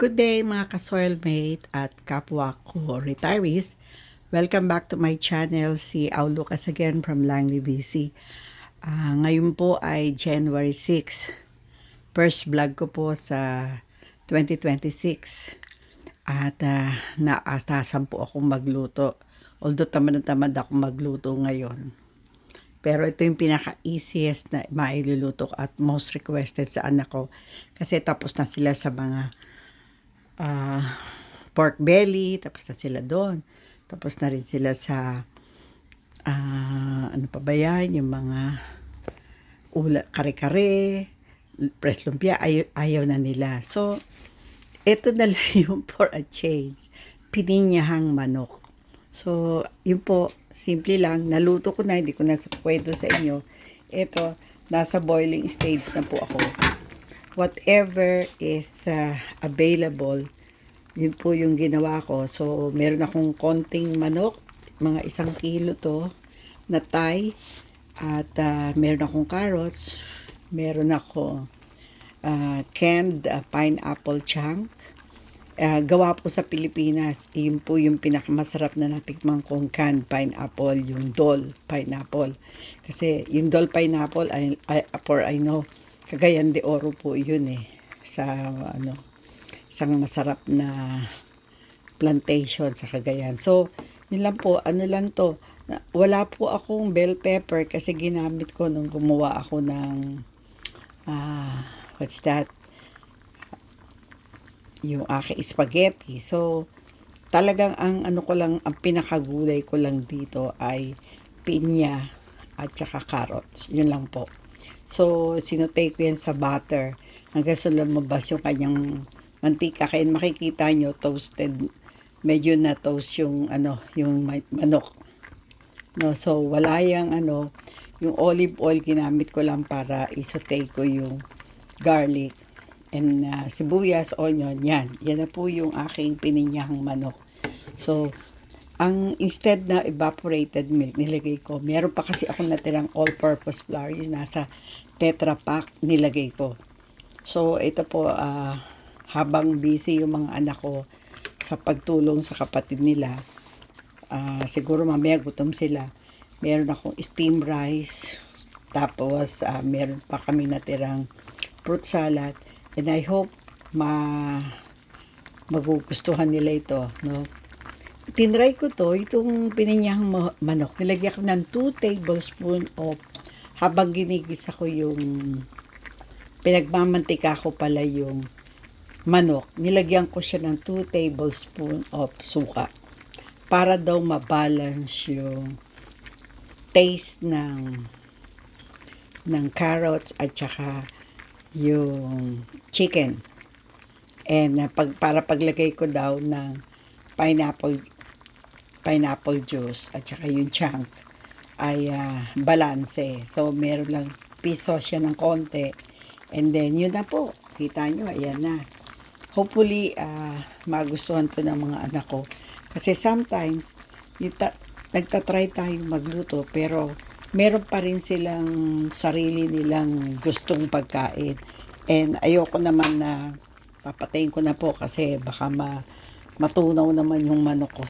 Good day mga ka-soilmate at kapwa ko retirees. Welcome back to my channel, si Au Lucas again from Langley, BC. Ngayon po ay January 6. First vlog ko po sa 2026. At naasasan po akong magluto. Although tamad na tamad ako magluto ngayon. Pero ito yung pinaka-easiest na mailuluto at most requested sa anak ko. Kasi tapos na sila sa mga pork belly, tapos na sila doon. Tapos na rin sila sa ano pa ba yan, yung mga kare-kare, press lumpia, ayaw na nila. So, ito na lang yung for a change, pininyahang manok. So, yun po, simple lang, naluto ko na, hindi ko na kwento sa inyo. Ito, nasa boiling stage na po ako. Whatever is available, yun po yung ginawa ko. So, meron akong konting manok, mga 1 kilo to, na Thai, at meron akong carrots, meron akong canned pineapple chunk. Gawa po sa Pilipinas, yun po yung pinakamasarap na natikman kong canned pineapple, yung Dole pineapple. Kasi yung Dole pineapple, I know, Cagayan de Oro po yun sa isang masarap na plantation sa Cagayan. So, yun lang po, ano lang to, wala po akong bell pepper kasi ginamit ko nung gumawa ako ng what's that, yung aking spaghetti. So, talagang ang ano ko lang, ang pinakagulay ko lang dito ay pinya at saka carrots. Yun lang po. So, sinutay ko yan sa butter hanggang sa lumabas yung kanyang mantika. Kaya makikita nyo, toasted. Medyo na toast yung, yung manok. No, so, wala yung, yung olive oil ginamit ko lang para isutay ko yung garlic and sibuyas, onion. Yan na po yung aking pininyahang manok. So, instead na evaporated milk, nilagay ko. Meron pa kasi akong natirang all-purpose flour. Yung nasa Tetra Pak, nilagay ko. So, ito po, habang busy yung mga anak ko sa pagtulong sa kapatid nila, siguro mamaya gutom sila. Meron akong steam rice. Tapos, meron pa kami natirang fruit salad. And I hope magugustuhan nila ito, no? Tinry ko to, itong pininyahang manok. Nilagyan ko ng 2 tablespoon of, habang ginigisa ko yung, pinagmamantika ko pala yung manok. Nilagyan ko siya ng 2 tablespoon of suka. Para daw mabalance yung taste ng carrots at saka yung chicken. And para paglagay ko daw ng pineapple juice at saka yung chunk ay balanse. So, meron lang piso siya ng konti. And then, yun na po. Kita nyo, ayan na. Hopefully, magustuhan to ng mga anak ko. Kasi sometimes, nagtatry tayong magluto, pero meron pa rin silang sarili nilang gustong pagkain. And ayoko naman na papatayin ko na po kasi baka matunaw naman yung manok ko.